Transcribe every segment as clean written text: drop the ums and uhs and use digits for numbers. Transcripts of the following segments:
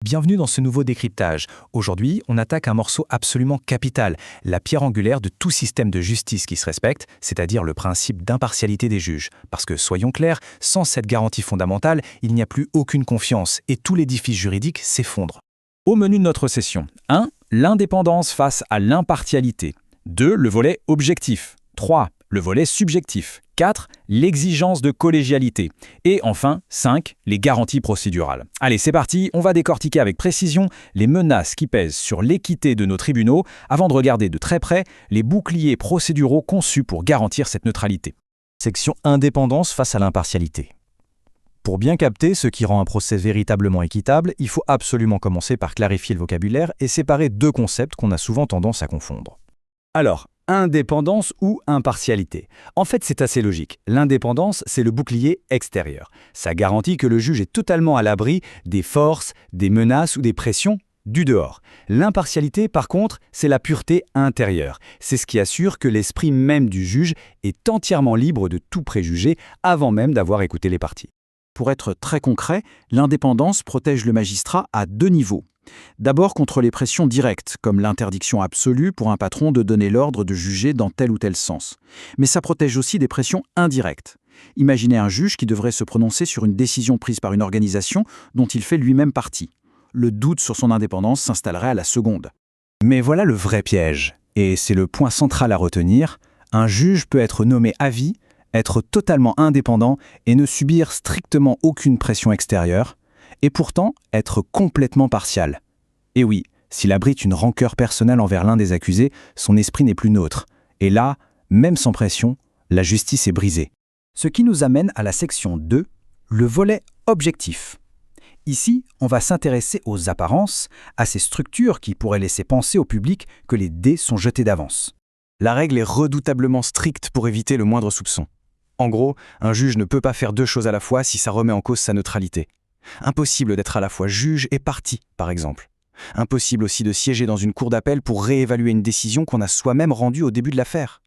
Bienvenue dans ce nouveau décryptage. Aujourd'hui, on attaque un morceau absolument capital, la pierre angulaire de tout système de justice qui se respecte, c'est-à-dire le principe d'impartialité des juges. Parce que, soyons clairs, sans cette garantie fondamentale, il n'y a plus aucune confiance et tout l'édifice juridique s'effondre. Au menu de notre session, 1. L'indépendance face à l'impartialité. 2. Le volet objectif. 3. Le volet subjectif. 4. L'exigence de collégialité. Et enfin, 5. Les garanties procédurales. Allez, c'est parti, on va décortiquer avec précision les menaces qui pèsent sur l'équité de nos tribunaux avant de regarder de très près les boucliers procéduraux conçus pour garantir cette neutralité. Section indépendance face à l'impartialité. Pour bien capter ce qui rend un procès véritablement équitable, il faut absolument commencer par clarifier le vocabulaire et séparer deux concepts qu'on a souvent tendance à confondre. Alors, indépendance ou impartialité? En fait, c'est assez logique. L'indépendance, c'est le bouclier extérieur. Ça garantit que le juge est totalement à l'abri des forces, des menaces ou des pressions du dehors. L'impartialité, par contre, c'est la pureté intérieure. C'est ce qui assure que l'esprit même du juge est entièrement libre de tout préjugé avant même d'avoir écouté les parties. Pour être très concret, l'indépendance protège le magistrat à deux niveaux. D'abord contre les pressions directes, comme l'interdiction absolue pour un patron de donner l'ordre de juger dans tel ou tel sens. Mais ça protège aussi des pressions indirectes. Imaginez un juge qui devrait se prononcer sur une décision prise par une organisation dont il fait lui-même partie. Le doute sur son indépendance s'installerait à la seconde. Mais voilà le vrai piège, et c'est le point central à retenir. Un juge peut être nommé à vie, être totalement indépendant et ne subir strictement aucune pression extérieure, et pourtant être complètement partial. Et oui, s'il abrite une rancœur personnelle envers l'un des accusés, son esprit n'est plus neutre. Et là, même sans pression, la justice est brisée. Ce qui nous amène à la section 2, le volet objectif. Ici, on va s'intéresser aux apparences, à ces structures qui pourraient laisser penser au public que les dés sont jetés d'avance. La règle est redoutablement stricte pour éviter le moindre soupçon. En gros, un juge ne peut pas faire deux choses à la fois si ça remet en cause sa neutralité. Impossible d'être à la fois juge et partie, par exemple. Impossible aussi de siéger dans une cour d'appel pour réévaluer une décision qu'on a soi-même rendue au début de l'affaire.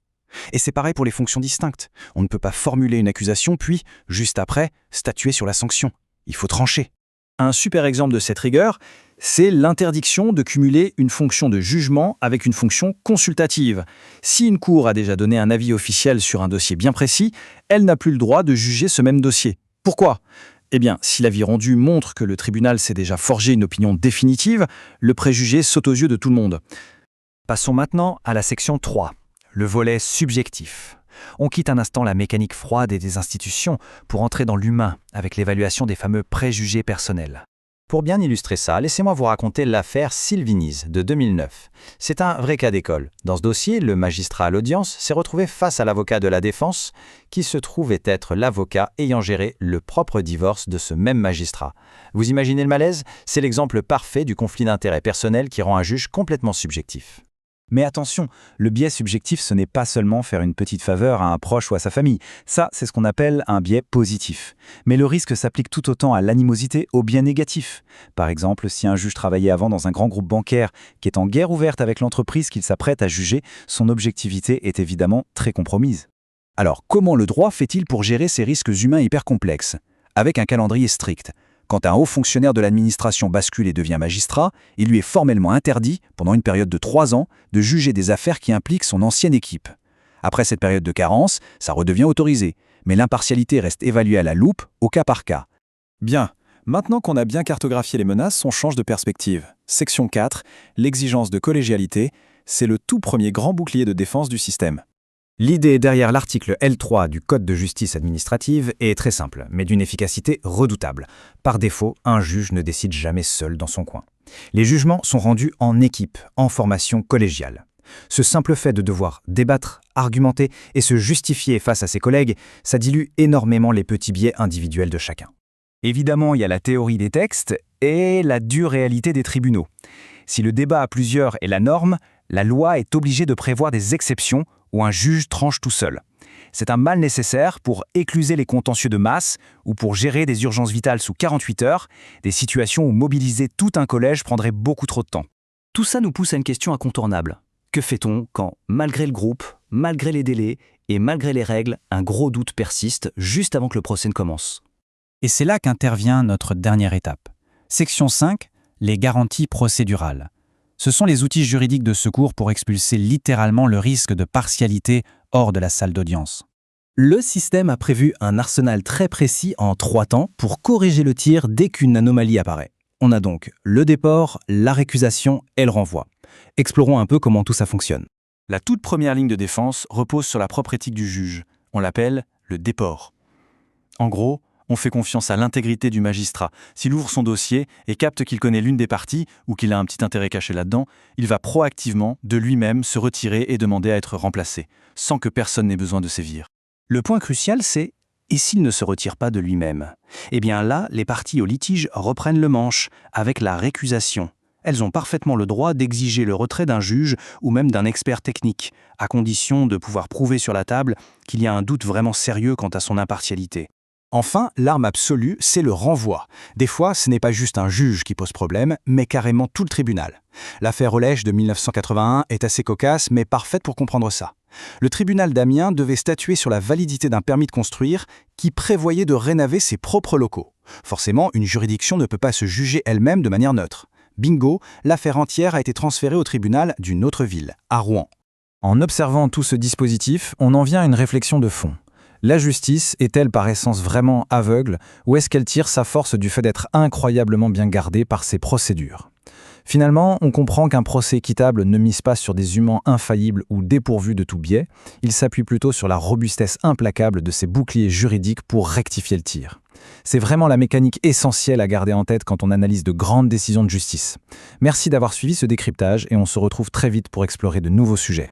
Et c'est pareil pour les fonctions distinctes. On ne peut pas formuler une accusation puis, juste après, statuer sur la sanction. Il faut trancher. Un super exemple de cette rigueur, c'est l'interdiction de cumuler une fonction de jugement avec une fonction consultative. Si une cour a déjà donné un avis officiel sur un dossier bien précis, elle n'a plus le droit de juger ce même dossier. Pourquoi ? Eh bien, si l'avis rendu montre que le tribunal s'est déjà forgé une opinion définitive, le préjugé saute aux yeux de tout le monde. Passons maintenant à la section 3, le volet subjectif. On quitte un instant la mécanique froide et des institutions pour entrer dans l'humain avec l'évaluation des fameux préjugés personnels. Pour bien illustrer ça, laissez-moi vous raconter l'affaire Sylvinise de 2009. C'est un vrai cas d'école. Dans ce dossier, le magistrat à l'audience s'est retrouvé face à l'avocat de la défense qui se trouvait être l'avocat ayant géré le propre divorce de ce même magistrat. Vous imaginez le malaise? C'est l'exemple parfait du conflit d'intérêts personnel qui rend un juge complètement subjectif. Mais attention, le biais subjectif, ce n'est pas seulement faire une petite faveur à un proche ou à sa famille. Ça, c'est ce qu'on appelle un biais positif. Mais le risque s'applique tout autant à l'animosité au biais négatif. Par exemple, si un juge travaillait avant dans un grand groupe bancaire qui est en guerre ouverte avec l'entreprise qu'il s'apprête à juger, son objectivité est évidemment très compromise. Alors, comment le droit fait-il pour gérer ces risques humains hyper complexes? Avec un calendrier strict. Quand un haut fonctionnaire de l'administration bascule et devient magistrat, il lui est formellement interdit, pendant une période de 3 ans, de juger des affaires qui impliquent son ancienne équipe. Après cette période de carence, ça redevient autorisé, mais l'impartialité reste évaluée à la loupe, au cas par cas. Bien, maintenant qu'on a bien cartographié les menaces, on change de perspective. Section 4, l'exigence de collégialité, c'est le tout premier grand bouclier de défense du système. L'idée derrière l'article L3 du Code de justice administrative est très simple, mais d'une efficacité redoutable. Par défaut, un juge ne décide jamais seul dans son coin. Les jugements sont rendus en équipe, en formation collégiale. Ce simple fait de devoir débattre, argumenter et se justifier face à ses collègues, ça dilue énormément les petits biais individuels de chacun. Évidemment, il y a la théorie des textes et la dure réalité des tribunaux. Si le débat à plusieurs est la norme, la loi est obligée de prévoir des exceptions où un juge tranche tout seul. C'est un mal nécessaire pour écluser les contentieux de masse ou pour gérer des urgences vitales sous 48 heures, des situations où mobiliser tout un collège prendrait beaucoup trop de temps. Tout ça nous pousse à une question incontournable. Que fait-on quand, malgré le groupe, malgré les délais et malgré les règles, un gros doute persiste juste avant que le procès ne commence? Et c'est là qu'intervient notre dernière étape. Section 5, les garanties procédurales. Ce sont les outils juridiques de secours pour expulser littéralement le risque de partialité hors de la salle d'audience. Le système a prévu un arsenal très précis en 3 temps pour corriger le tir dès qu'une anomalie apparaît. On a donc le déport, la récusation et le renvoi. Explorons un peu comment tout ça fonctionne. La toute première ligne de défense repose sur la propre éthique du juge. On l'appelle le déport. En gros, on fait confiance à l'intégrité du magistrat. S'il ouvre son dossier et capte qu'il connaît l'une des parties ou qu'il a un petit intérêt caché là-dedans, il va proactivement, de lui-même, se retirer et demander à être remplacé, sans que personne n'ait besoin de sévir. Le point crucial, c'est « et s'il ne se retire pas de lui-même ?» Eh bien là, les parties au litige reprennent le manche avec la récusation. Elles ont parfaitement le droit d'exiger le retrait d'un juge ou même d'un expert technique, à condition de pouvoir prouver sur la table qu'il y a un doute vraiment sérieux quant à son impartialité. Enfin, l'arme absolue, c'est le renvoi. Des fois, ce n'est pas juste un juge qui pose problème, mais carrément tout le tribunal. L'affaire Olèche de 1981 est assez cocasse, mais parfaite pour comprendre ça. Le tribunal d'Amiens devait statuer sur la validité d'un permis de construire qui prévoyait de rénover ses propres locaux. Forcément, une juridiction ne peut pas se juger elle-même de manière neutre. Bingo, l'affaire entière a été transférée au tribunal d'une autre ville, à Rouen. En observant tout ce dispositif, on en vient à une réflexion de fond. La justice est-elle par essence vraiment aveugle ou est-ce qu'elle tire sa force du fait d'être incroyablement bien gardée par ses procédures ? Finalement, on comprend qu'un procès équitable ne mise pas sur des humains infaillibles ou dépourvus de tout biais, il s'appuie plutôt sur la robustesse implacable de ses boucliers juridiques pour rectifier le tir. C'est vraiment la mécanique essentielle à garder en tête quand on analyse de grandes décisions de justice. Merci d'avoir suivi ce décryptage et on se retrouve très vite pour explorer de nouveaux sujets.